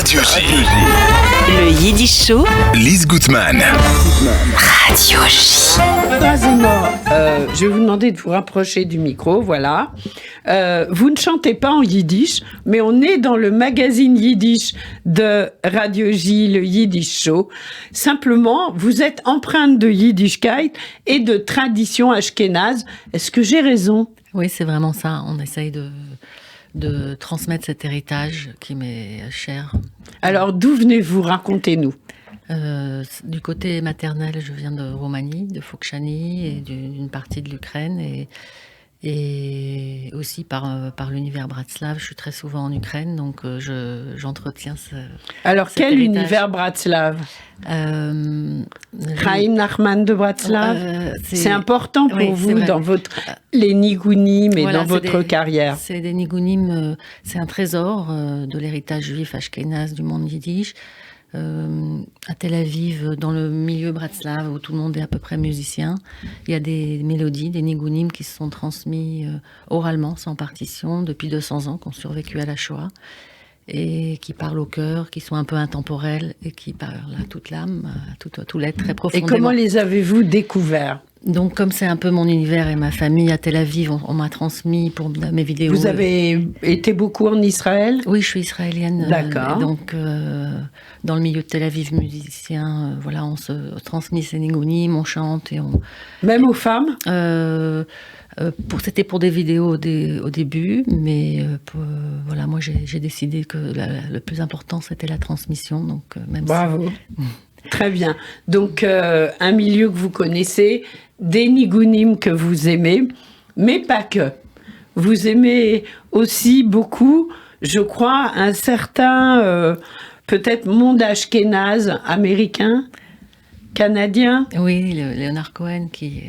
Radio J. Le Yiddish Show. Lise Gutmann. Radio J. Je vais vous demander de vous rapprocher du micro, voilà. Vous ne chantez pas en yiddish, mais on est dans le magazine yiddish de Radio J, le Yiddish Show. Simplement, vous êtes empreinte de Yiddishkeit et de tradition ashkénaze. Est-ce que j'ai raison ? Oui, c'est vraiment ça. On essaye de transmettre cet héritage qui m'est cher. Alors, d'où venez-vous ? Racontez-nous. Du côté maternel, je viens de Roumanie, de Focșani et d'une partie de l'Ukraine et aussi par l'univers Bratslav. Je suis très souvent en Ukraine, donc j'entretiens Alors, cet quel héritage. univers Bratslav ? Chaim Nachman de Bratslav, c'est important pour oui, vous c'est dans les nigounim et Voilà, dans votre carrière. C'est des nigounim, c'est un trésor de l'héritage juif ashkénaze du monde yiddish. À Tel Aviv, dans le milieu Bratslav, où tout le monde est à peu près musicien, il y a des mélodies, des nigounim qui se sont transmis oralement, sans partition, depuis 200 ans, qui ont survécu à la Shoah, et qui parlent au cœur, qui sont un peu intemporels, et qui parlent à toute l'âme, à tout l'être, très Et profondément. comment les avez-vous découverts ? Donc, comme c'est un peu mon univers et ma famille à Tel Aviv, on m'a transmis pour mes vidéos. Vous avez été beaucoup en Israël ? Oui, je suis israélienne. D'accord. Donc, dans le milieu de Tel Aviv, musicien, voilà, on se transmet ces nigounim, on chante et on. Même aux femmes ? C'était pour des vidéos au début, mais voilà, moi j'ai décidé que le plus important c'était la transmission. Donc, même Bravo. Très bien. Donc, un milieu que vous connaissez, des nigounim que vous aimez, mais pas que. Vous aimez aussi beaucoup, je crois, un certain, peut-être, monde ashkénaze américain, canadien. Oui, Leonard Cohen qui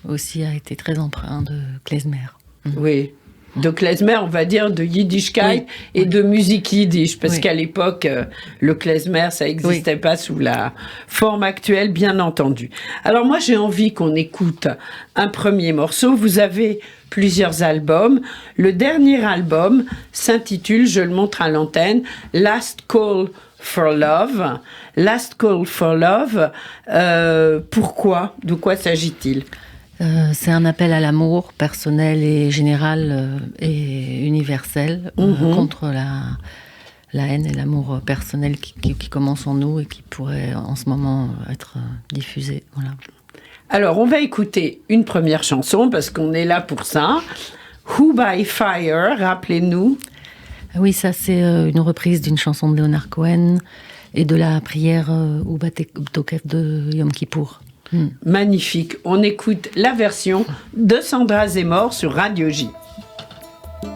aussi a été très empreint de klezmer. Oui. De klezmer, on va dire, de Yiddishkeit Oui, et de musique yiddish, parce Oui. qu'à l'époque, le klezmer, ça n'existait pas sous la forme actuelle, bien entendu. Alors moi, j'ai envie qu'on écoute un premier morceau. Vous avez plusieurs albums. Le dernier album s'intitule, je le montre à l'antenne, Last Call for Love. Last Call for Love, pourquoi ? De quoi s'agit-il ? C'est un appel à l'amour personnel et général et universel contre la haine et l'amour personnel qui commence en nous et qui pourrait en ce moment être diffusé. Voilà. Alors, on va écouter une première chanson parce qu'on est là pour ça. Who by Fire, rappelez-nous. Oui, ça c'est une reprise d'une chanson de Leonard Cohen et de la prière Ubatekov de Yom Kippour. Magnifique. On écoute la version de Sandra Zemmour sur Radio J. Who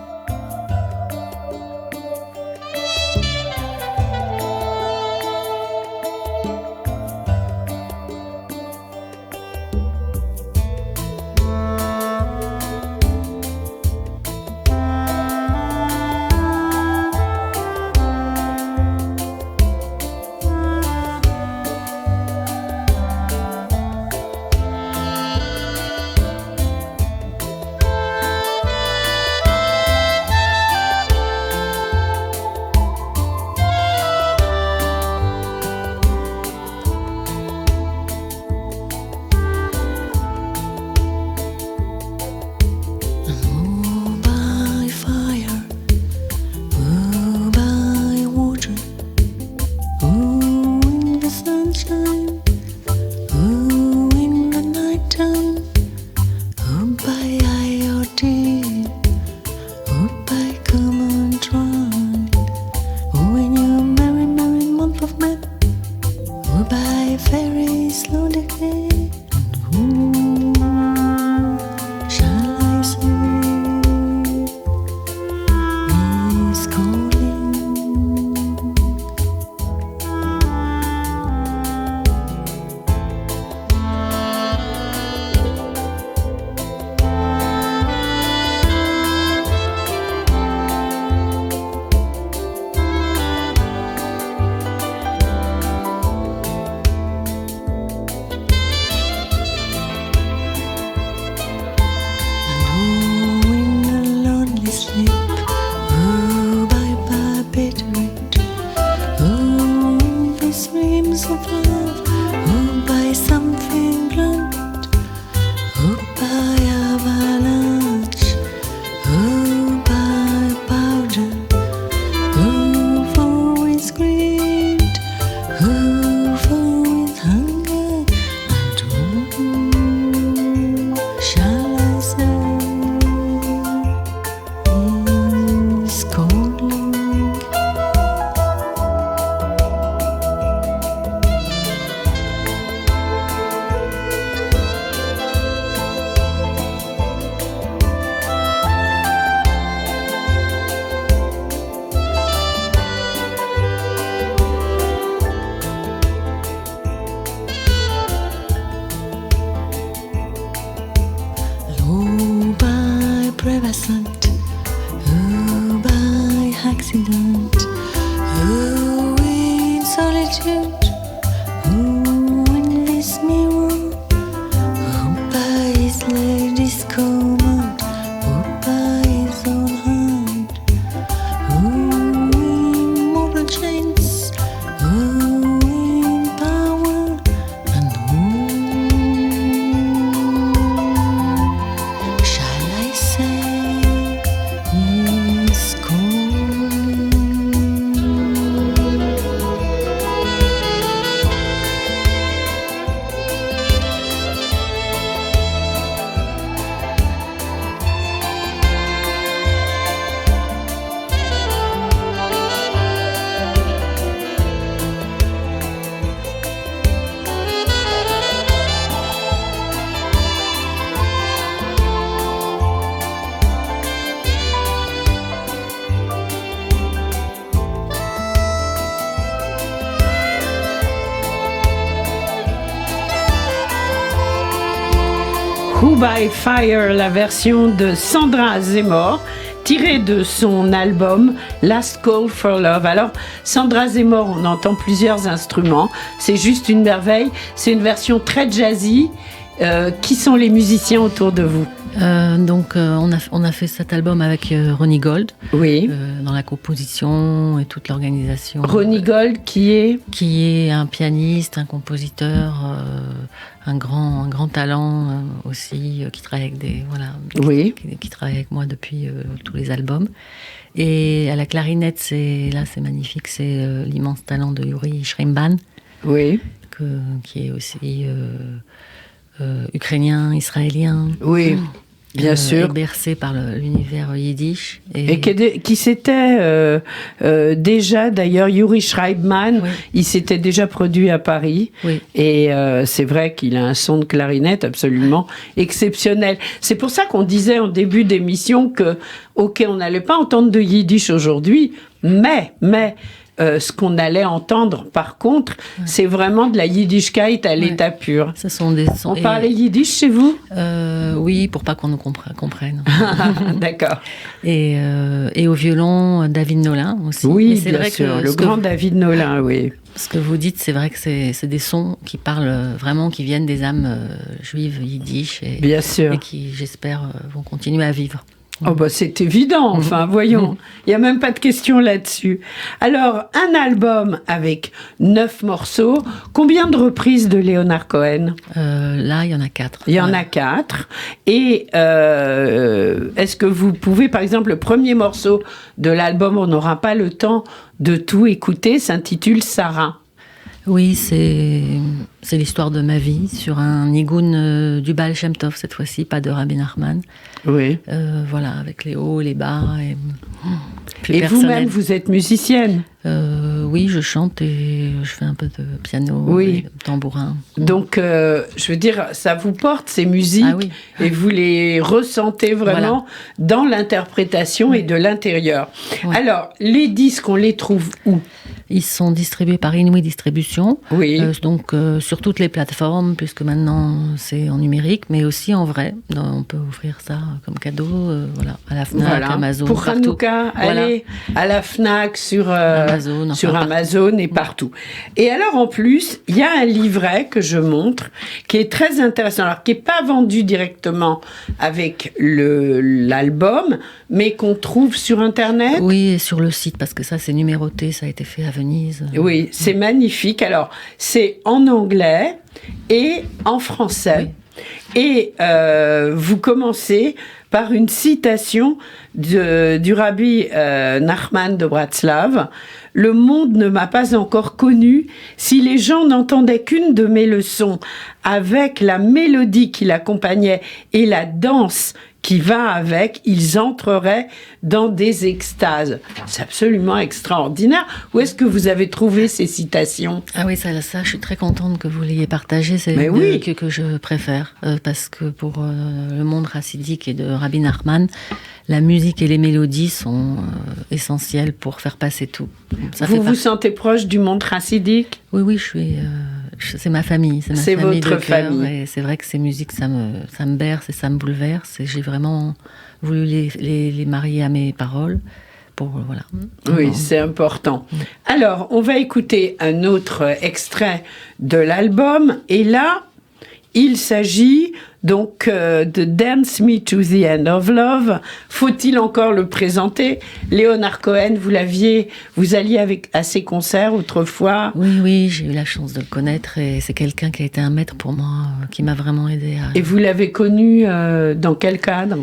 solitude. Oh, in this mirror, oh, by his lady's command, oh, by his own hand. Oh, immortal chains, oh, in power, and who shall I say is calling? Who by Fire, la version de Sandra Zemmour, tirée de son album Last Call for Love. Alors, Sandra Zemmour, on entend plusieurs instruments, c'est juste une merveille, c'est une version très jazzy. Qui sont les musiciens autour de vous? On a fait cet album avec Ronnie Gold, Oui. dans la composition et toute l'organisation. Ronnie Gold, qui est Un pianiste, un compositeur, un grand talent aussi, qui travaille avec Oui. qui travaille avec moi depuis tous les albums. Et à la clarinette, c'est magnifique, c'est l'immense talent de Yuri Shrimban, Oui. qui est aussi ukrainien, israélien. Oui. Bien sûr. Et bercé par l'univers yiddish. Et qui s'était déjà, d'ailleurs, Yuri Shreibman, Oui. il s'était déjà produit à Paris. Oui. Et c'est vrai qu'il a un son de clarinette absolument exceptionnel. C'est pour ça qu'on disait en début d'émission que, ok, on n'allait pas entendre de yiddish aujourd'hui, mais ce qu'on allait entendre, par contre, c'est vraiment de la yiddishkeit à l'état pur. Ce sont des sons. On parlait yiddish chez vous? Oui, pour pas qu'on nous comprenne. D'accord. Et au violon, David Nolin aussi. Oui, Mais c'est bien vrai sûr, que le grand David Nolin, oui. Ce que vous dites, c'est vrai que c'est des sons qui parlent vraiment, qui viennent des âmes juives yiddish Bien sûr. et qui, j'espère, vont continuer à vivre. Oh bah c'est évident, enfin voyons, il n'y a même pas de question là-dessus. Alors, un album avec 9 morceaux, combien de reprises de Leonard Cohen? Là, il y en a 4. Il y en a 4. Et est-ce que vous pouvez, par exemple, le premier morceau de l'album, on n'aura pas le temps de tout écouter, s'intitule Sarah. Oui, c'est l'histoire de ma vie sur un nigoun du Baal Shem Tov cette fois-ci, pas de Rabbi Nachman. Oui. Voilà, avec les hauts, les bas. Et vous-même, vous êtes musicienne? Oui, je chante et je fais un peu de piano, Oui. et de tambourin. Donc, je veux dire, ça vous porte ces musiques Ah oui. et vous les ressentez vraiment dans l'interprétation et de l'intérieur. Ouais. Alors, les disques, on les trouve où? Ils sont distribués par Inouï Distribution, Oui. donc sur toutes les plateformes, puisque maintenant c'est en numérique, mais aussi en vrai. On peut offrir ça comme cadeau, voilà, à la Fnac, Voilà. Amazon, Pour partout. Hanouka, Voilà. allez à la Fnac, sur Amazon, enfin, partout. Amazon et partout. Et alors, en plus, il y a un livret que je montre qui est très intéressant, alors qui n'est pas vendu directement avec l'album, mais qu'on trouve sur Internet. Oui, et sur le site, parce que ça c'est numéroté, ça a été fait à Venise. Oui, c'est magnifique. Alors, c'est en anglais et en français. Et vous commencez par une citation du rabbi Nachman de Bratslav. « Le monde ne m'a pas encore connu. Si les gens n'entendaient qu'une de mes leçons avec la mélodie qui l'accompagnait et la danse qui va avec, ils entreraient dans des extases. » C'est absolument extraordinaire. Où est-ce que vous avez trouvé ces citations? Ah oui, ça, je suis très contente que vous l'ayez partagé. C'est Mais oui. que je préfère. Parce que pour le monde chassidique et de Rabbi Nachman, la musique et les mélodies sont essentielles pour faire passer tout. Ça Vous fait vous sentez proche du monde chassidique? Oui, je suis. C'est ma famille. C'est ma C'est famille votre de cœur, famille. Et c'est vrai que ces musiques, ça me berce et ça me bouleverse. Et j'ai vraiment voulu les marier à mes paroles voilà. Oui, c'est important. Alors, on va écouter un autre extrait de l'album. Et là, il s'agit donc de Dance Me to the End of Love. Faut-il encore le présenter? Leonard Cohen, vous alliez à ses concerts autrefois. Oui, j'ai eu la chance de le connaître et c'est quelqu'un qui a été un maître pour moi, qui m'a vraiment aidé à... Et vous l'avez connu dans quel cadre?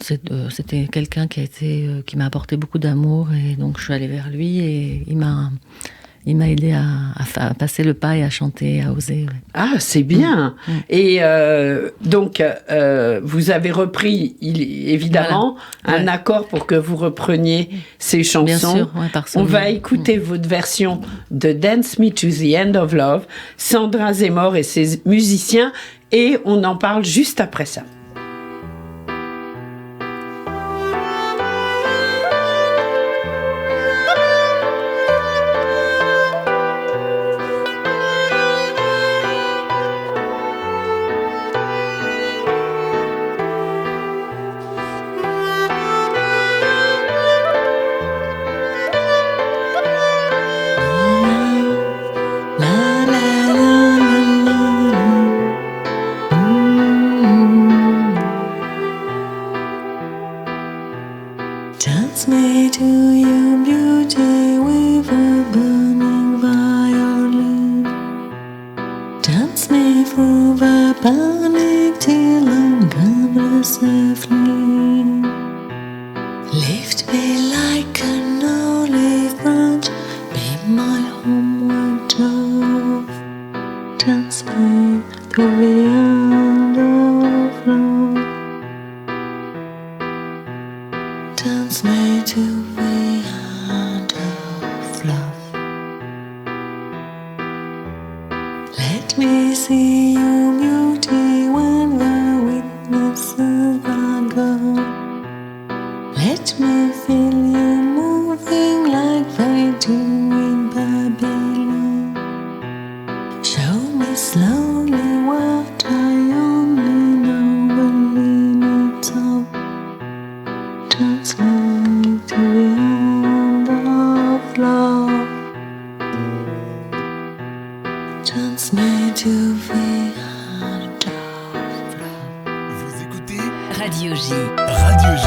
C'était quelqu'un qui m'a apporté beaucoup d'amour et donc je suis allée vers lui et il m'a aidé à passer le pas et à chanter, à oser. Ouais. Ah, c'est bien. Et donc, vous avez repris, évidemment, un accord pour que vous repreniez ces chansons. Bien sûr, on va écouter votre version de Dance Me to the End of Love, Sandra Zemmour et ses musiciens, et on en parle juste après ça. Dance me to your beauty with a burning violin. Dance me through the panic till I'm gone safely. Lift me like an olive branch, be my homeward dove. Dance me through the end of love. Dance me to the end of love. Let me see your beauty when the witnesses are gone. Let me feel you moving like they do in Babylon. Show me slowly what I only know the limits of. Dance me to the end of love. Dance me to the end of love. Vous écoutez Radio J. Radio J.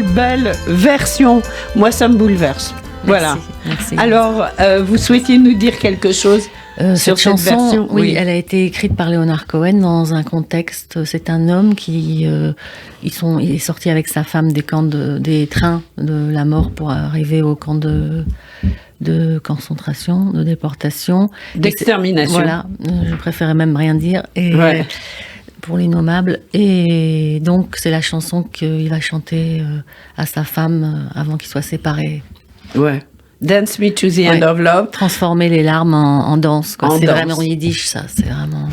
belle version. Moi, ça me bouleverse. Voilà. Merci. Alors, vous souhaitiez nous dire quelque chose sur cette chanson, version? oui, elle a été écrite par Leonard Cohen dans un contexte. C'est un homme qui il est sorti avec sa femme des trains de la mort pour arriver au camp de concentration, de déportation, d'extermination. Voilà, je préférais même rien dire. Et ouais. Pour l'innommable. Et donc, c'est la chanson qu'il va chanter à sa femme avant qu'ils soient séparés. Ouais. Dance me to the end of love. Transformer les larmes en danse. Quoi. C'est danse. vraiment yiddish, ça. C'est vraiment.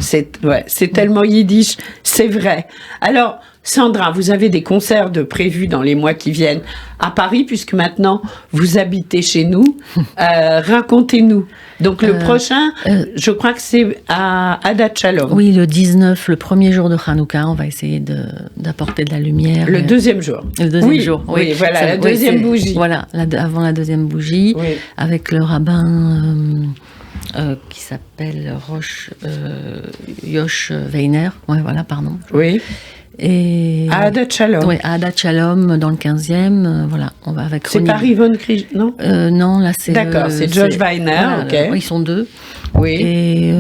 C'est tellement yiddish, c'est vrai. Alors, Sandra, vous avez des concerts de prévus dans les mois qui viennent à Paris, puisque maintenant vous habitez chez nous. Racontez-nous. Donc le prochain, je crois que c'est à Adat Shalom. Oui, le 19, le premier jour de Hanouka, on va essayer d'apporter de la lumière. Le deuxième jour. Le deuxième jour, oui. Oui, voilà, la deuxième bougie. Voilà, avant la deuxième bougie, oui. Avec le rabbin qui s'appelle Yosh Weiner. Ouais, voilà, pardon. Oui. Et à Adat Shalom. Oui, à Adat Shalom, dans le 15e. Voilà, on va avec C'est pas Yvonne Krish, non non, là c'est. D'accord, c'est George Weiner, voilà, ok. Ils sont deux. Oui. Et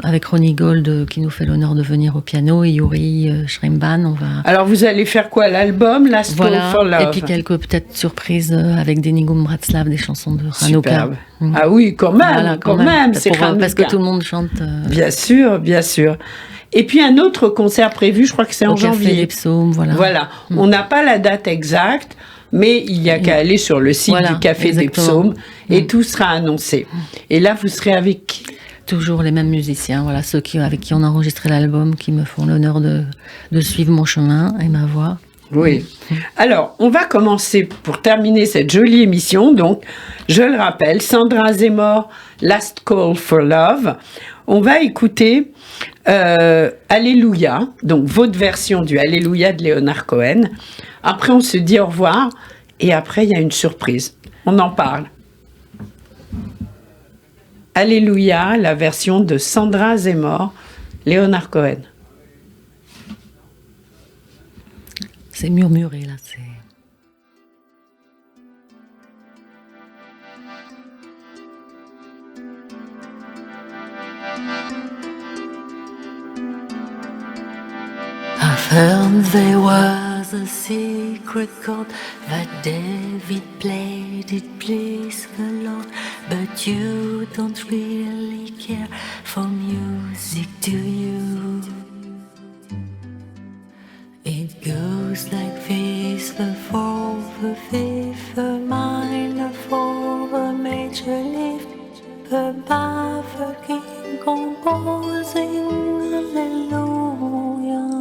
avec Ronnie Gold qui nous fait l'honneur de venir au piano et Yuri Schreimban, on va. Alors vous allez faire quoi? L'album Last Call for Love. Et puis quelques peut-être surprises avec des Nigum Bratslav, des chansons de Hanouka. Superbe. Ah oui, quand même, voilà, quand même. C'est parce que tout le monde chante. Bien sûr, bien sûr. Et puis un autre concert prévu, je crois que c'est en janvier. Café Les Psaumes, voilà. Voilà. On n'a pas la date exacte, mais il n'y a qu'à aller sur le site du Café des Psaumes et tout sera annoncé. Et là, vous serez avec qui? Toujours les mêmes musiciens, voilà, ceux avec qui on a enregistré l'album, qui me font l'honneur de suivre mon chemin et ma voix. Oui. Alors, on va commencer pour terminer cette jolie émission. Donc, je le rappelle, Sandra Zemmour, Last Call for Love. On va écouter Alléluia, donc votre version du Alléluia de Leonard Cohen. Après, on se dit au revoir et après, il y a une surprise. On en parle. Alléluia, la version de Sandra Zemmour, Leonard Cohen. C'est murmuré, là, c'est... I've heard there was a secret chord that David played, it pleased the Lord. But you don't really care for music, do you? It goes like this, the fourth, the fifth, the minor fall, the major lift, the baffled king composing Hallelujah.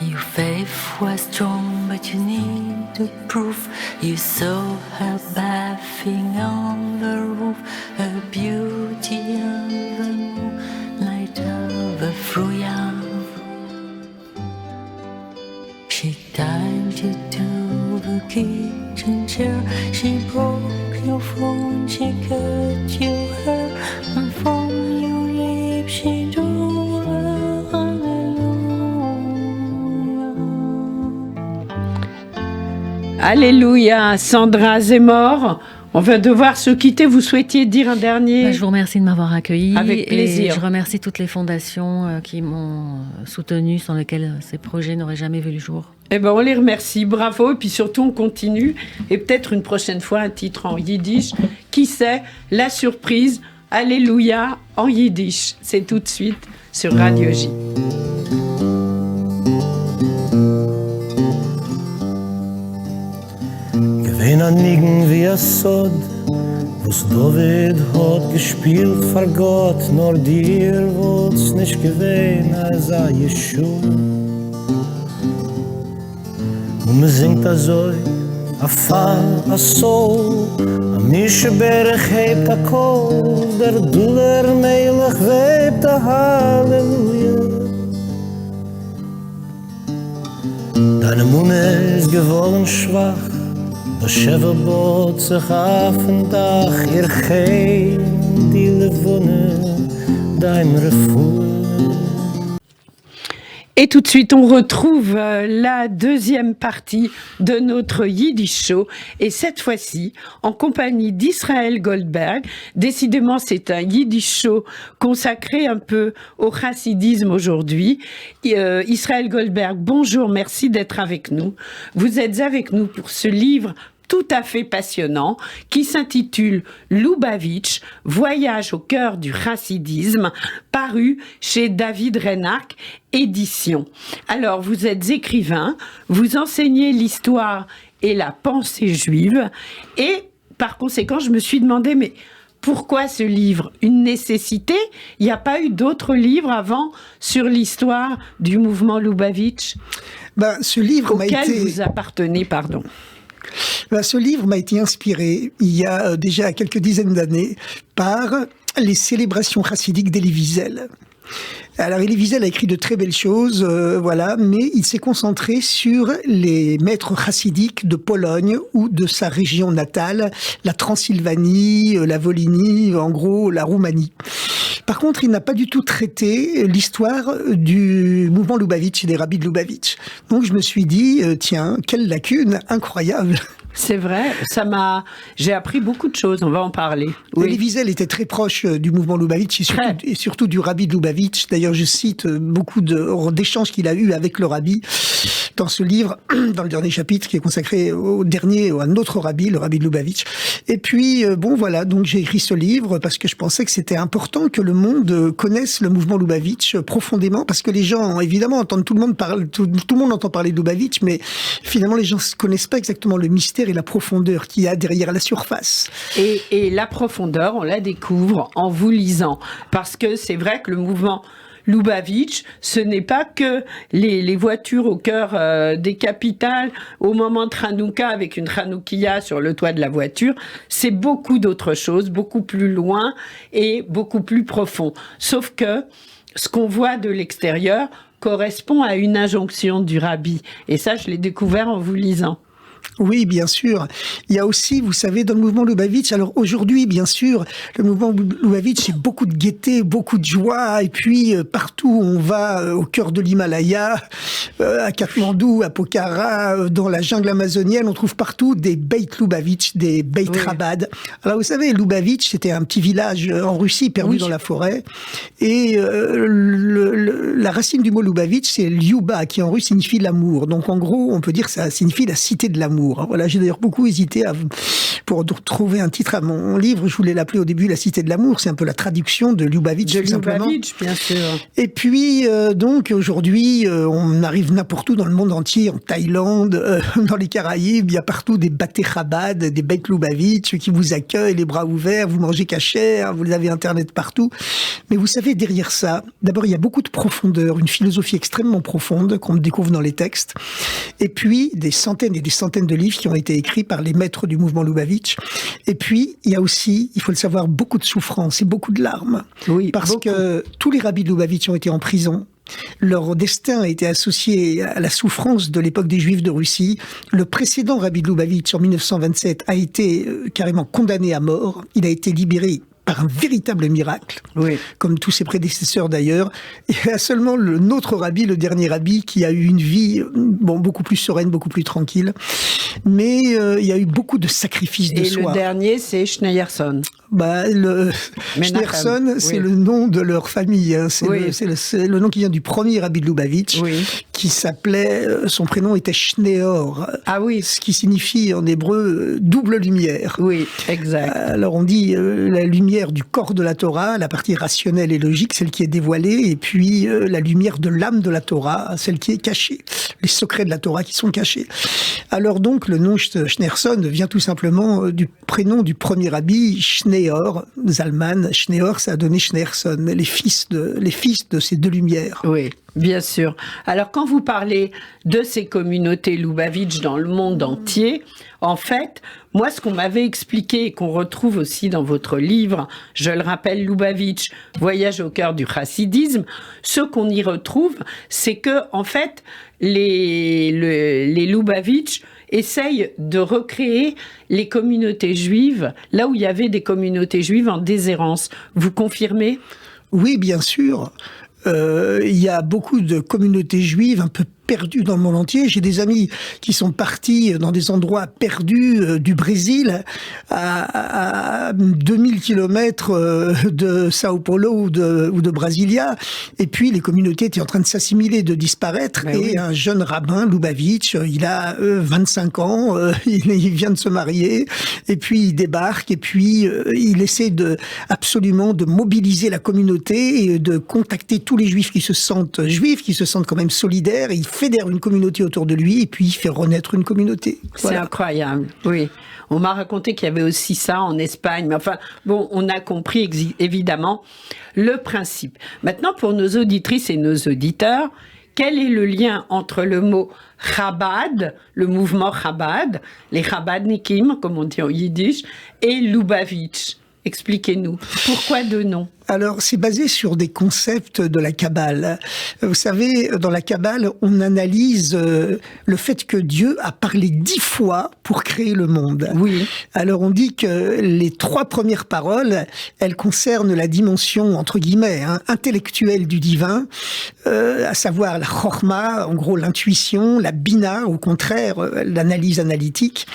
Your faith was strong, but you need the proof. You saw her bathing on the roof, her beauty on the moonlight of the Fruya. She tied you to the kitchen chair, she broke your phone, she cut your hair, and from your lips she drew a hallelujah. Alléluia, Sandra Zemmour. On va devoir se quitter. Vous souhaitiez dire un dernier? Je vous remercie de m'avoir accueilli. Avec plaisir. Et je remercie toutes les fondations qui m'ont soutenue, sans lesquelles ces projets n'auraient jamais vu le jour. Eh ben, on les remercie. Bravo. Et puis surtout, on continue. Et peut-être une prochaine fois, un titre en yiddish. Qui sait? La surprise. Alléluia en yiddish. C'est tout de suite sur Radio J. Gewein an Nigen wie a Sod, wo's David hat gespielt vor Gott, nur dir wollt's nicht gewein als a Yeshua. und man singt azoi a fa a so a mische berg hebt a kol der duler meilig webt a halleluja deine Munde ist geworden schwach das Schäfer bot sich auf den Dach ihr Gein die Levone dein Refuge. Et tout de suite, on retrouve la deuxième partie de notre Yiddish Show. Et cette fois-ci, en compagnie d'Israël Goldberg. Décidément, c'est un Yiddish Show consacré un peu au chassidisme aujourd'hui. Israël Goldberg, bonjour, merci d'être avec nous. Vous êtes avec nous pour ce livre tout à fait passionnant, qui s'intitule Lubavitch, voyage au cœur du chassidisme, paru chez David Reinach, édition. Alors, vous êtes écrivain, vous enseignez l'histoire et la pensée juive, et par conséquent, je me suis demandé, mais pourquoi ce livre? Une nécessité? Il n'y a pas eu d'autres livres avant sur l'histoire du mouvement Lubavitch? Ce livre auquel vous appartenez, pardon. Ce livre m'a été inspiré, il y a déjà quelques dizaines d'années, par les célébrations chassidiques d'Elie Wiesel. Alors Elie Wiesel a écrit de très belles choses, mais il s'est concentré sur les maîtres chassidiques de Pologne ou de sa région natale, la Transylvanie, la Volhynie, en gros la Roumanie. Par contre, il n'a pas du tout traité l'histoire du mouvement Lubavitch et des rabbis de Lubavitch. Donc je me suis dit, tiens, quelle lacune incroyable. C'est vrai, j'ai appris beaucoup de choses, on va en parler. Oui. Elie Wiesel était très proche du mouvement Lubavitch et surtout du rabbi de Lubavitch. D'ailleurs, je cite beaucoup d'échanges qu'il a eu avec le rabbi dans ce livre, dans le dernier chapitre qui est consacré à un autre rabbi, le rabbi de Lubavitch. Et puis, donc j'ai écrit ce livre parce que je pensais que c'était important que le monde connaisse le mouvement Lubavitch profondément, parce que les gens, évidemment, entendent tout le monde entend parler de Lubavitch, mais finalement, les gens ne connaissent pas exactement le mystère et la profondeur qu'il y a derrière la surface. Et la profondeur, on la découvre en vous lisant. Parce que c'est vrai que le mouvement Lubavitch, ce n'est pas que les voitures au cœur des capitales au moment de Hanouka avec une Hanoukia sur le toit de la voiture. C'est beaucoup d'autres choses, beaucoup plus loin et beaucoup plus profond. Sauf que ce qu'on voit de l'extérieur correspond à une injonction du rabbi. Et ça, je l'ai découvert en vous lisant. Oui, bien sûr. Il y a aussi, vous savez, dans le mouvement Lubavitch, alors aujourd'hui, bien sûr, le mouvement Lubavitch, c'est beaucoup de gaieté, beaucoup de joie, et puis partout où on va, au cœur de l'Himalaya, à Katmandou, à Pokhara, dans la jungle amazonienne, on trouve partout des Beit Lubavitch, des Beit Chabad. Alors vous savez, Lubavitch, c'était un petit village en Russie, perdu dans la forêt, et la racine du mot Lubavitch, c'est Lyuba, qui en russe signifie l'amour. Donc en gros, on peut dire que ça signifie la cité de l'amour. Voilà, j'ai d'ailleurs beaucoup hésité pour trouver un titre à mon livre. Je voulais l'appeler au début La Cité de l'amour. C'est un peu la traduction de Lubavitch, tout simplement. Lubavitch, bien sûr. Et puis, donc, aujourd'hui, on arrive n'importe où dans le monde entier, en Thaïlande, dans les Caraïbes. Il y a partout des Baté Chabad, des Beit Lubavitch qui vous accueillent, les bras ouverts. Vous mangez cachère, vous avez Internet partout. Mais vous savez, derrière ça, d'abord, il y a beaucoup de profondeur, une philosophie extrêmement profonde qu'on découvre dans les textes. Et puis, des centaines et des centaines de livres qui ont été écrits par les maîtres du mouvement Lubavitch. Et puis, il y a aussi, il faut le savoir, beaucoup de souffrance et beaucoup de larmes. Oui, parce que tous les rabbis de Lubavitch ont été en prison. Leur destin a été associé à la souffrance de l'époque des Juifs de Russie. Le précédent rabbi de Lubavitch, en 1927, a été carrément condamné à mort. Il a été libéré par un véritable miracle, comme tous ses prédécesseurs d'ailleurs. Et il y a seulement notre rabbi, le dernier rabbi, qui a eu une vie beaucoup plus sereine, beaucoup plus tranquille. Mais il y a eu beaucoup de sacrifices de soi. Et le dernier, c'est Schneerson. Schneerson, c'est le nom de leur famille. Hein. C'est le nom qui vient du premier rabbi de Lubavitch, qui s'appelait, son prénom était Schneor. Ah oui. Ce qui signifie en hébreu double lumière. Oui, exact. Alors on dit la lumière du corps de la Torah, la partie rationnelle et logique, celle qui est dévoilée, et puis la lumière de l'âme de la Torah, celle qui est cachée. Les secrets de la Torah qui sont cachés. Alors donc, le nom Schneerson vient tout simplement du prénom du premier rabbi, Schneer. Schneor, Zalman. Schneor, ça a donné Schneerson, les fils de ces deux lumières. Oui, bien sûr. Alors, quand vous parlez de ces communautés Lubavitch dans le monde entier, en fait, moi, ce qu'on m'avait expliqué et qu'on retrouve aussi dans votre livre, je le rappelle, Lubavitch, Voyage au cœur du chassidisme, ce qu'on y retrouve, c'est que, en fait, les Lubavitch essayent de recréer les communautés juives là où il y avait des communautés juives en déshérence. Vous confirmez ? Oui, bien sûr. Il y a beaucoup de communautés juives un peu perdues dans le monde entier. J'ai des amis qui sont partis dans des endroits perdus du Brésil à 2000 kilomètres de Sao Paulo ou de Brasilia. Et puis, les communautés étaient en train de s'assimiler, de disparaître. Mais et oui. Un jeune rabbin, Lubavitch, il a 25 ans, il vient de se marier, et puis il débarque, et puis il essaie absolument de mobiliser la communauté et de contacter tous les juifs qui se sentent quand même solidaires. Et il fédère une communauté autour de lui et puis il fait renaître une communauté. Voilà. C'est incroyable, oui. On m'a raconté qu'il y avait aussi ça en Espagne. Mais enfin, bon, on a compris évidemment le principe. Maintenant, pour nos auditrices et nos auditeurs, quel est le lien entre le mot Chabad, le mouvement Chabad, les Chabadnikim, comme on dit en yiddish, et Lubavitch? Expliquez-nous. Pourquoi deux noms ? Alors, c'est basé sur des concepts de la Kabbale. Vous savez, dans la Kabbale, on analyse le fait que Dieu a parlé 10 fois pour créer le monde. Oui. Alors, on dit que les 3 premières paroles, elles concernent la dimension, entre guillemets, intellectuelle du divin, à savoir la chorma, en gros l'intuition, la bina, au contraire, l'analyse analytique,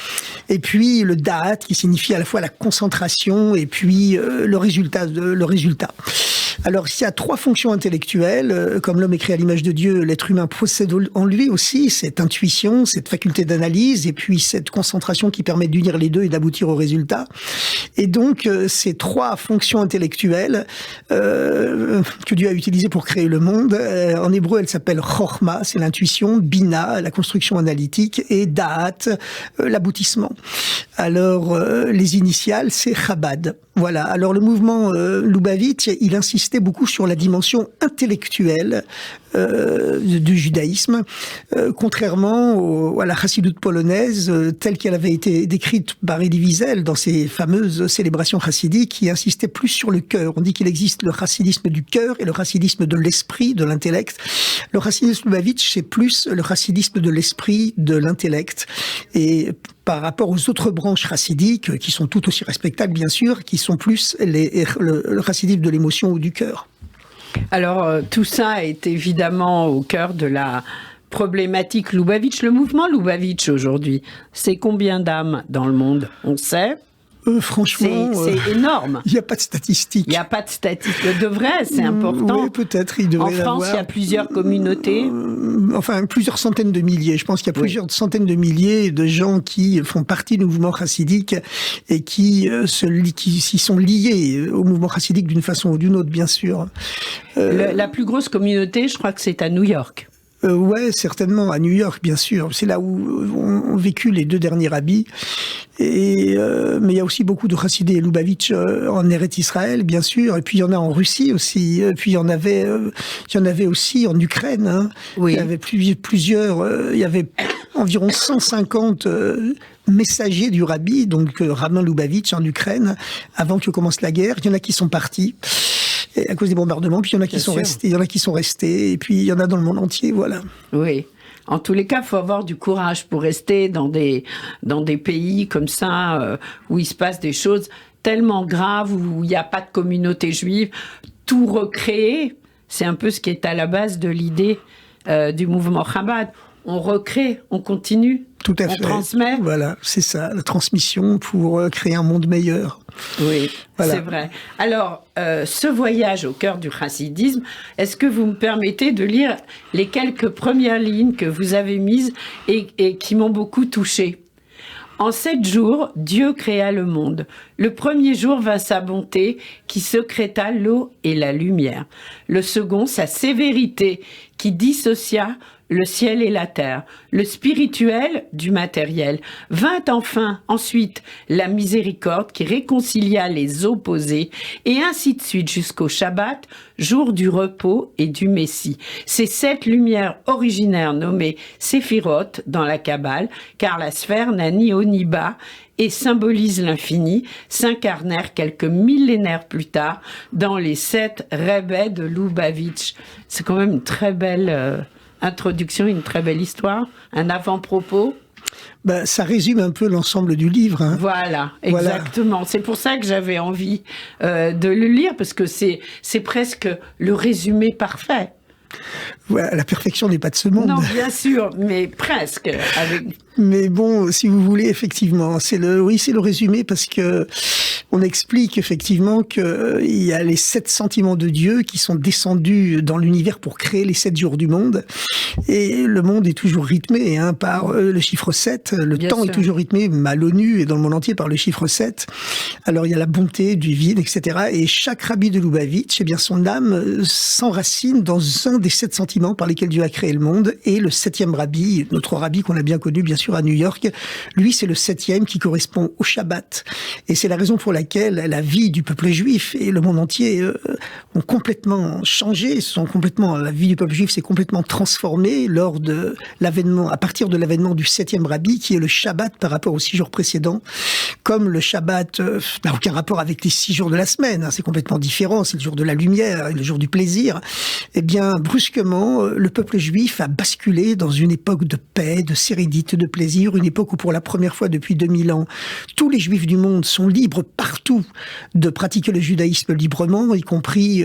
et puis le da'at, qui signifie à la fois la concentration et puis le résultat. Alors, s'il y a 3 fonctions intellectuelles, comme l'homme est créé à l'image de Dieu, l'être humain possède en lui aussi cette intuition, cette faculté d'analyse, et puis cette concentration qui permet d'unir les deux et d'aboutir au résultat. Et donc, ces 3 fonctions intellectuelles que Dieu a utilisées pour créer le monde, en hébreu, elles s'appellent chorma, c'est l'intuition, bina, la construction analytique, et da'at, l'aboutissement. Alors, les initiales, c'est Chabad. Voilà. Alors, le mouvement Lubavitch, il insistait beaucoup sur la dimension intellectuelle du judaïsme, contrairement à la chassidoute polonaise telle qu'elle avait été décrite par Elie Wiesel dans ses fameuses célébrations chassidiques, qui insistait plus sur le cœur. On dit qu'il existe le chassidisme du cœur et le chassidisme de l'esprit, de l'intellect. Le chassidisme Lubavitch, c'est plus le chassidisme de l'esprit, de l'intellect. Et par rapport aux autres branches chassidiques, qui sont tout aussi respectables bien sûr, qui sont plus le chassidisme de l'émotion ou du cœur. Alors, tout ça est évidemment au cœur de la problématique Lubavitch. Le mouvement Lubavitch aujourd'hui, c'est combien d'âmes dans le monde ? On sait ? Franchement, c'est énorme. Il n'y a pas de statistiques. Il n'y a pas de statistiques. De vrai, c'est important. Oui, peut-être. Il devrait en France, il y a plusieurs communautés. Enfin, plusieurs centaines de milliers. Je pense qu'il y a plusieurs centaines de milliers de gens qui font partie du mouvement chassidique et qui sont liés au mouvement chassidique d'une façon ou d'une autre, bien sûr. La plus grosse communauté, je crois que c'est à New York. Ouais, certainement, à New York, bien sûr. C'est là où ont vécu les 2 derniers rabbis. Mais il y a aussi beaucoup de chassidés et Lubavitch en Eretz Israël, bien sûr. Et puis il y en a en Russie aussi. Et puis il y en avait aussi en Ukraine. Oui. Il y avait plusieurs. Il y avait environ 150 messagers du rabbi, donc rabbin Lubavitch en Ukraine, avant que commence la guerre. Il y en a qui sont partis à cause des bombardements, puis il y en a qui sont restés, et puis il y en a dans le monde entier, voilà. Oui. En tous les cas, il faut avoir du courage pour rester dans des pays comme ça, où il se passe des choses tellement graves, où il n'y a pas de communauté juive. Tout recréer, c'est un peu ce qui est à la base de l'idée du mouvement Chabad. On recrée, on continue, tout à fait. On transmet. Voilà, c'est ça, la transmission pour créer un monde meilleur. Oui, voilà. C'est vrai. Alors, ce voyage au cœur du chassidisme, est-ce que vous me permettez de lire les quelques premières lignes que vous avez mises et qui m'ont beaucoup touchée ? En 7 jours, Dieu créa le monde. Le premier jour vint sa bonté qui secréta l'eau et la lumière. Le second, sa sévérité qui dissocia le ciel et la terre, le spirituel du matériel. Vint enfin ensuite la miséricorde qui réconcilia les opposés, et ainsi de suite jusqu'au Shabbat, jour du repos et du Messie. Ces 7 lumières originaires nommées Séphiroth dans la Kabbale, car la sphère n'a ni haut ni bas, et symbolise l'infini, s'incarnèrent quelques millénaires plus tard dans les 7 Rebbe de Lubavitch. C'est quand même une très belle introduction, une très belle histoire, un avant-propos. Ben, ça résume un peu l'ensemble du livre. Hein. Voilà, exactement. Voilà. C'est pour ça que j'avais envie de le lire, parce que c'est presque le résumé parfait. Voilà, la perfection n'est pas de ce monde. Non, bien sûr, mais presque. Mais bon, si vous voulez, effectivement, c'est le résumé, parce que on explique effectivement qu'il y a les 7 sentiments de Dieu qui sont descendus dans l'univers pour créer les 7 jours du monde. Et le monde est toujours rythmé par le chiffre 7. Le temps est toujours rythmé à l'ONU et dans le monde entier par le chiffre 7. Alors il y a la bonté, du vide, etc. Et chaque rabbi de Lubavitch, son âme s'enracine dans un des 7 sentiments par lesquels Dieu a créé le monde. Et le 7e rabbi, notre rabbi qu'on a bien connu, bien sûr, à New York, lui, c'est le 7e qui correspond au Shabbat. Et c'est la raison pour laquelle la vie du peuple juif et le monde entier ont complètement changé, la vie du peuple juif s'est complètement transformée lors de l'avènement, à partir de l'avènement du 7e rabbi, qui est le Shabbat par rapport aux 6 jours précédents. Comme le Shabbat n'a aucun rapport avec les 6 jours de la semaine, c'est complètement différent, c'est le jour de la lumière, le jour du plaisir. Eh bien, brusquement, le peuple juif a basculé dans une époque de paix, de sérénité, de plaisir, une époque où pour la première fois depuis 2000 ans, tous les juifs du monde sont libres partout de pratiquer le judaïsme librement, y compris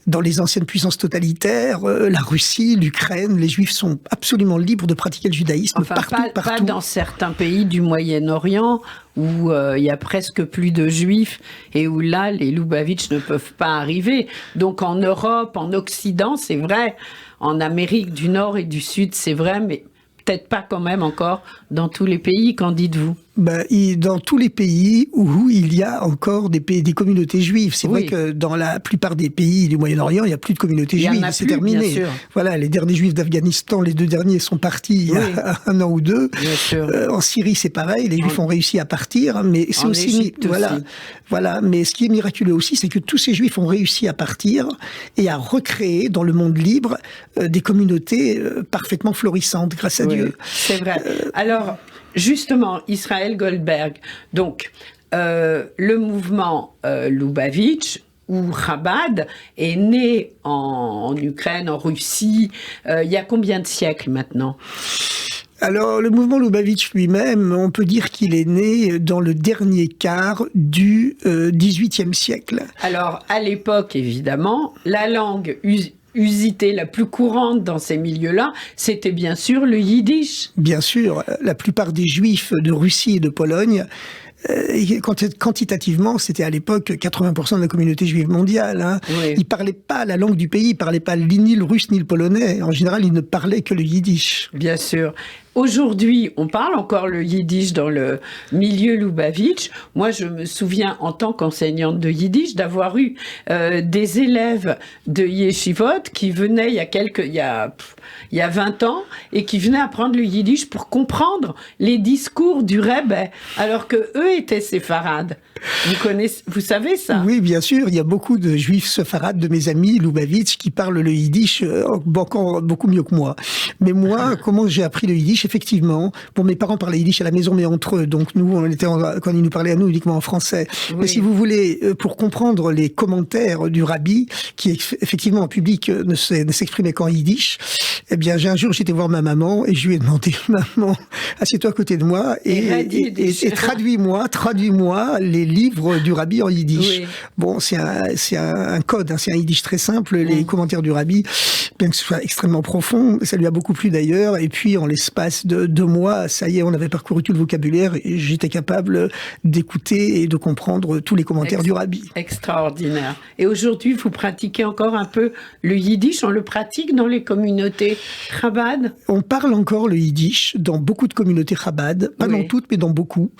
dans les anciennes puissances totalitaires, la Russie, l'Ukraine. Les juifs sont absolument libres de pratiquer le judaïsme partout. Pas dans certains pays du Moyen-Orient où il y a presque plus de juifs et où là, les Lubavitch ne peuvent pas arriver. Donc en Europe, en Occident, c'est vrai. En Amérique du Nord et du Sud, c'est vrai, mais peut-être pas quand même encore dans tous les pays, qu'en dites-vous ? Dans tous les pays où il y a encore des communautés juives. C'est vrai que dans la plupart des pays du Moyen-Orient, il n'y a plus de communautés juives. C'est terminé. Bien sûr. Voilà, les derniers juifs d'Afghanistan, les 2 derniers sont partis il y a 1 an ou 2. Bien sûr. En Syrie, c'est pareil. Les juifs ont réussi à partir, mais c'est aussi voilà. Mais ce qui est miraculeux aussi, c'est que tous ces juifs ont réussi à partir et à recréer dans le monde libre des communautés parfaitement florissantes grâce à Dieu. C'est vrai. Alors, justement, Israël Goldberg, donc le mouvement Lubavitch ou Chabad est né en Ukraine, en Russie, il y a combien de siècles maintenant ? Alors, le mouvement Lubavitch lui-même, on peut dire qu'il est né dans le dernier quart du XVIIIe siècle. Alors, à l'époque, évidemment, la langue usitée la plus courante dans ces milieux-là, c'était bien sûr le yiddish. Bien sûr, la plupart des juifs de Russie et de Pologne, quantitativement, c'était à l'époque 80% de la communauté juive mondiale. Hein. Oui. Ils parlaient pas la langue du pays, ils parlaient pas ni le russe ni le polonais. En général, ils ne parlaient que le yiddish. Bien sûr. Aujourd'hui, on parle encore le yiddish dans le milieu Lubavitch. Moi, je me souviens, en tant qu'enseignante de yiddish, d'avoir eu des élèves de yeshivot qui venaient il y a 20 ans et qui venaient apprendre le yiddish pour comprendre les discours du Rebbe, alors que eux étaient séfarades. Vous savez ça ? Oui, bien sûr. Il y a beaucoup de juifs séfarades de mes amis Lubavitch qui parlent le yiddish encore beaucoup mieux que moi. Mais moi, comment j'ai appris le yiddish ? Effectivement, mes parents parlaient yiddish à la maison, mais entre eux. Donc nous, quand ils nous parlaient à nous uniquement en français. Oui. Mais si vous voulez, pour comprendre les commentaires du rabbi, qui effectivement en public ne s'exprimait qu'en yiddish, eh bien, un jour, j'étais voir ma maman et je lui ai demandé, maman, assieds-toi à côté de moi et traduis-moi les livres du rabbi en yiddish. Oui. Bon, c'est un code, c'est un yiddish très simple. Les commentaires du rabbi, bien que ce soit extrêmement profond, ça lui a beaucoup plu d'ailleurs. Et puis, en l'espace l'espace de 2 mois, ça y est, on avait parcouru tout le vocabulaire et j'étais capable d'écouter et de comprendre tous les commentaires du rabbi. Extraordinaire. Et aujourd'hui, vous pratiquez encore un peu le yiddish. On le pratique dans les communautés Chabad? On parle encore le yiddish dans beaucoup de communautés Chabad, pas dans toutes, mais dans beaucoup.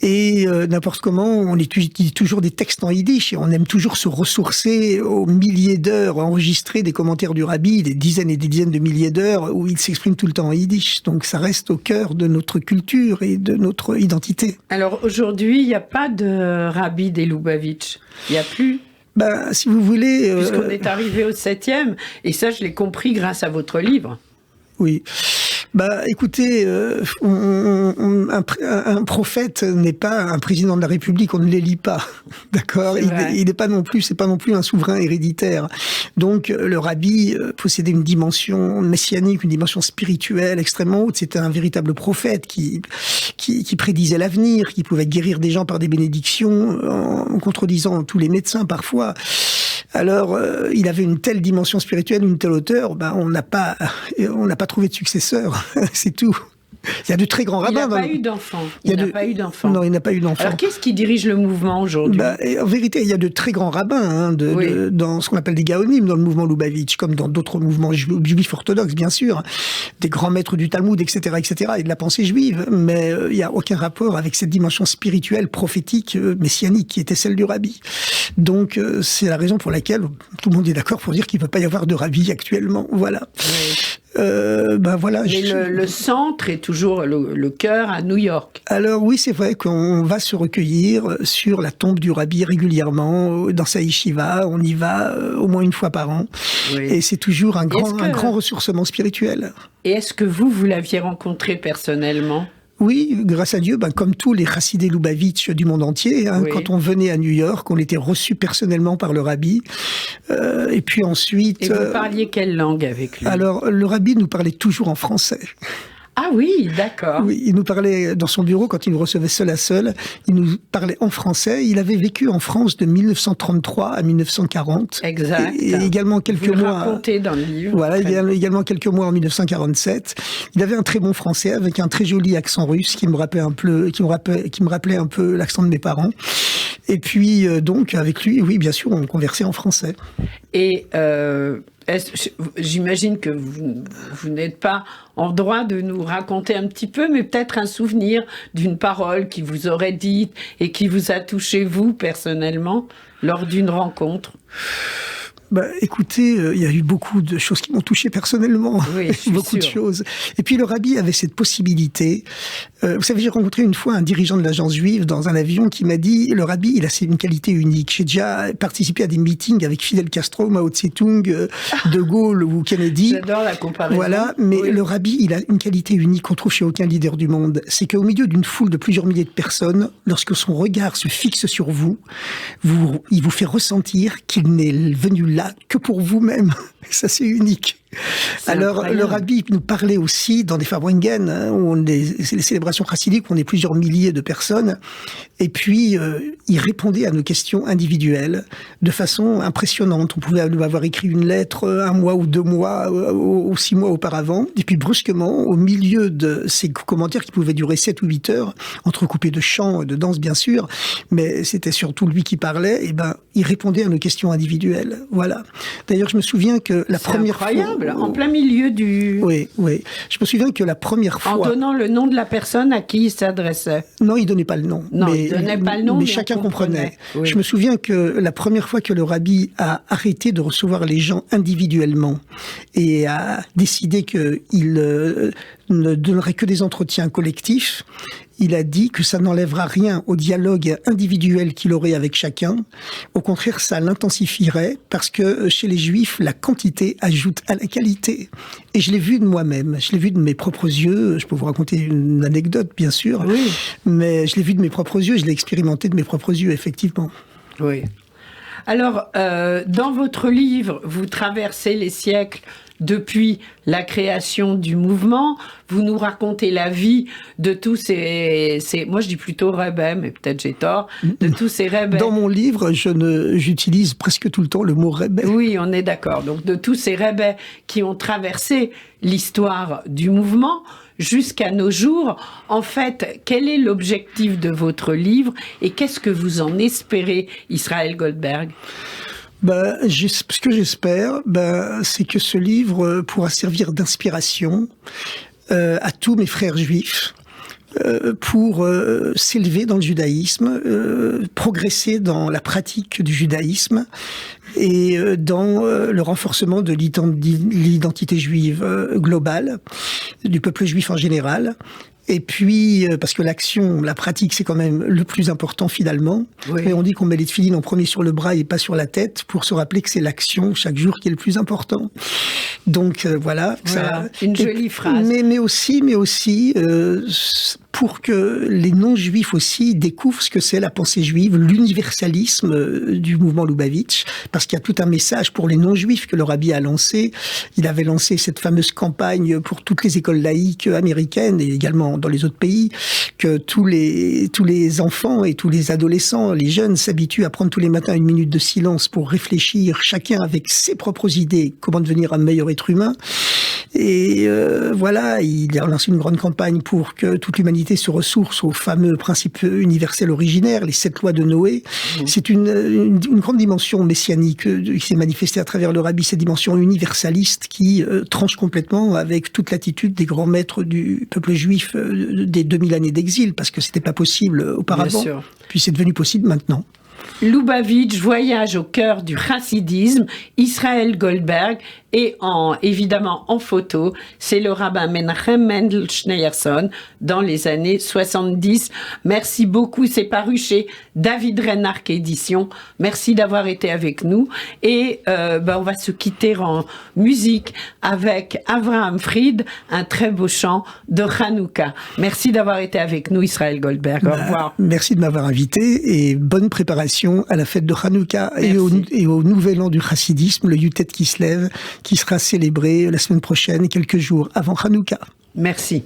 Et n'importe comment, on étudie toujours des textes en yiddish et on aime toujours se ressourcer aux milliers d'heures enregistrées des commentaires du rabbi, des dizaines et des dizaines de milliers d'heures où il s'exprime tout le temps en yiddish. Donc ça reste au cœur de notre culture et de notre identité. Alors aujourd'hui, il n'y a pas de rabbi des Lubavitch. Il n'y a plus. Si vous voulez... Puisqu'on est arrivé au 7e, et ça je l'ai compris grâce à votre livre. Oui. Écoutez, un prophète n'est pas un président de la République, on ne l'élit pas, d'accord. Il n'est pas non plus, c'est pas non plus un souverain héréditaire. Donc le rabbi possédait une dimension messianique, une dimension spirituelle extrêmement haute. C'était un véritable prophète qui prédisait l'avenir, qui pouvait guérir des gens par des bénédictions, en contredisant tous les médecins parfois. Alors, il avait une telle dimension spirituelle, une telle hauteur, on n'a pas trouvé de successeur, c'est tout. Il y a de très grands rabbins. Il n'a pas eu d'enfant. Non, il n'a pas eu d'enfant. Alors, qu'est-ce qui dirige le mouvement aujourd'hui? En vérité, il y a de très grands rabbins dans ce qu'on appelle des gaonim, dans le mouvement Lubavitch, comme dans d'autres mouvements juifs orthodoxes, bien sûr, des grands maîtres du Talmud, etc., et de la pensée juive. Mais il n'y a aucun rapport avec cette dimension spirituelle, prophétique, messianique, qui était celle du rabbi. Donc, c'est la raison pour laquelle tout le monde est d'accord pour dire qu'il ne peut pas y avoir de rabbi actuellement. Voilà. Oui. Voilà. Mais le centre est toujours le cœur à New York. Alors oui, c'est vrai qu'on va se recueillir sur la tombe du rabbi régulièrement dans sa yeshiva. On y va au moins une fois par an. Oui. Et c'est toujours un grand ressourcement spirituel. Et est-ce que vous l'aviez rencontré personnellement ? Oui, grâce à Dieu, comme tous les chassidés Lubavitch du monde entier, quand on venait à New York, on était reçu personnellement par le rabbi. Et puis ensuite... Et vous parliez quelle langue avec lui ? Alors, le rabbi nous parlait toujours en français. Ah oui, d'accord. Oui, il nous parlait dans son bureau, quand il nous recevait seul à seul, il nous parlait en français. Il avait vécu en France de 1933 à 1940. Exact. Et également quelques vous mois... Vous le racontez dans le livre. Voilà, il y a également quelques mois en 1947. Il avait un très bon français avec un très joli accent russe qui me rappelait un peu l'accent de mes parents. Et puis, donc, avec lui, oui, bien sûr, on conversait en français. Et j'imagine que vous n'êtes pas en droit de nous raconter un petit peu, mais peut-être un souvenir d'une parole qui vous aurait dite et qui vous a touché, vous, personnellement, lors d'une rencontre. Écoutez, il y a eu beaucoup de choses qui m'ont touché personnellement. Oui, beaucoup de choses. Et puis le rabbi avait cette possibilité. Vous savez, j'ai rencontré une fois un dirigeant de l'agence juive dans un avion qui m'a dit, le rabbi, il a une qualité unique. J'ai déjà participé à des meetings avec Fidel Castro, Mao Tse-tung, De Gaulle ou Kennedy. J'adore la comparaison. Voilà, mais le rabbi, il a une qualité unique qu'on trouve chez aucun leader du monde. C'est qu'au milieu d'une foule de plusieurs milliers de personnes, lorsque son regard se fixe sur vous, il vous fait ressentir qu'il n'est venu là que pour vous-même. Ça, c'est unique. Alors, le rabbi nous parlait aussi dans des Farbringen, où c'est les célébrations chassidiques, où on est plusieurs milliers de personnes. Et puis, il répondait à nos questions individuelles de façon impressionnante. On pouvait lui avoir écrit une lettre 1 mois ou 2 mois ou 6 mois auparavant. Et puis, brusquement, au milieu de ces commentaires qui pouvaient durer 7 ou 8 heures, entrecoupés de chants, de danse, bien sûr, mais c'était surtout lui qui parlait, il répondait à nos questions individuelles. Voilà. D'ailleurs, je me souviens que la première fois... C'est incroyable, en plein milieu du... Oui. Je me souviens que la première fois... En donnant le nom de la personne à qui il s'adressait. Non, il donnait pas le nom. Non, il donnait pas le nom, mais chacun comprenait. Oui. Je me souviens que la première fois que le rabbi a arrêté de recevoir les gens individuellement et a décidé qu'il ne donnerait que des entretiens collectifs, il a dit que ça n'enlèvera rien au dialogue individuel qu'il aurait avec chacun. Au contraire, ça l'intensifierait parce que chez les Juifs, la quantité ajoute à la qualité. Et je l'ai vu de moi-même, je l'ai vu de mes propres yeux. Je peux vous raconter une anecdote, bien sûr, oui. Mais je l'ai vu de mes propres yeux, je l'ai expérimenté de mes propres yeux, effectivement. Oui. Alors, dans votre livre, vous traversez les siècles depuis la création du mouvement. Vous nous racontez la vie de tous ces moi je dis plutôt rebelles, mais peut-être j'ai tort, de tous ces rebelles. Dans mon livre, j'utilise presque tout le temps le mot rebelle. Oui, on est d'accord. Donc de tous ces rebelles qui ont traversé l'histoire du mouvement jusqu'à nos jours. En fait, quel est l'objectif de votre livre et qu'est-ce que vous en espérez, Israël Goldberg ? Ce que j'espère, c'est que ce livre pourra servir d'inspiration à tous mes frères juifs pour s'élever dans le judaïsme, progresser dans la pratique du judaïsme et dans le renforcement de l'identité juive globale, du peuple juif en général. Et puis, parce que l'action, la pratique, c'est quand même le plus important finalement. Oui. Mais on dit qu'on met les tefilines en premier sur le bras et pas sur la tête pour se rappeler que c'est l'action chaque jour qui est le plus important. Donc voilà. Une jolie phrase. Mais aussi, pour que les non-juifs aussi découvrent ce que c'est la pensée juive, l'universalisme du mouvement Lubavitch, parce qu'il y a tout un message pour les non-juifs que le rabbi a lancé. Il avait lancé cette fameuse campagne pour toutes les écoles laïques américaines et également dans les autres pays, que tous les enfants et tous les adolescents, les jeunes s'habituent à prendre tous les matins une minute de silence pour réfléchir, chacun avec ses propres idées, comment devenir un meilleur être humain. Et voilà, il a lancé une grande campagne pour que toute l'humanité se ressource aux fameux principes universels originaires, les 7 lois de Noé. C'est une grande dimension messianique qui s'est manifestée à travers le rabbi, cette dimension universaliste qui tranche complètement avec toute l'attitude des grands maîtres du peuple juif des 2000 années d'exil, parce que c'était pas possible auparavant. Puis c'est devenu possible maintenant. Lubavitch, voyage au cœur du chassidisme, Israël Goldberg, et évidemment en photo, c'est le rabbin Menachem Mendel Schneerson dans les années 70. Merci beaucoup, c'est paru chez David Reinhardt Éditions. Merci d'avoir été avec nous. Et on va se quitter en musique avec Avraham Fried, un très beau chant de Hanouka. Merci d'avoir été avec nous, Israël Goldberg. Au revoir. Merci de m'avoir invité et bonne préparation à la fête de Hanouka et au nouvel an du chassidisme, le Yutet Kislev, qui sera célébré la semaine prochaine, quelques jours avant Hanouka. Merci.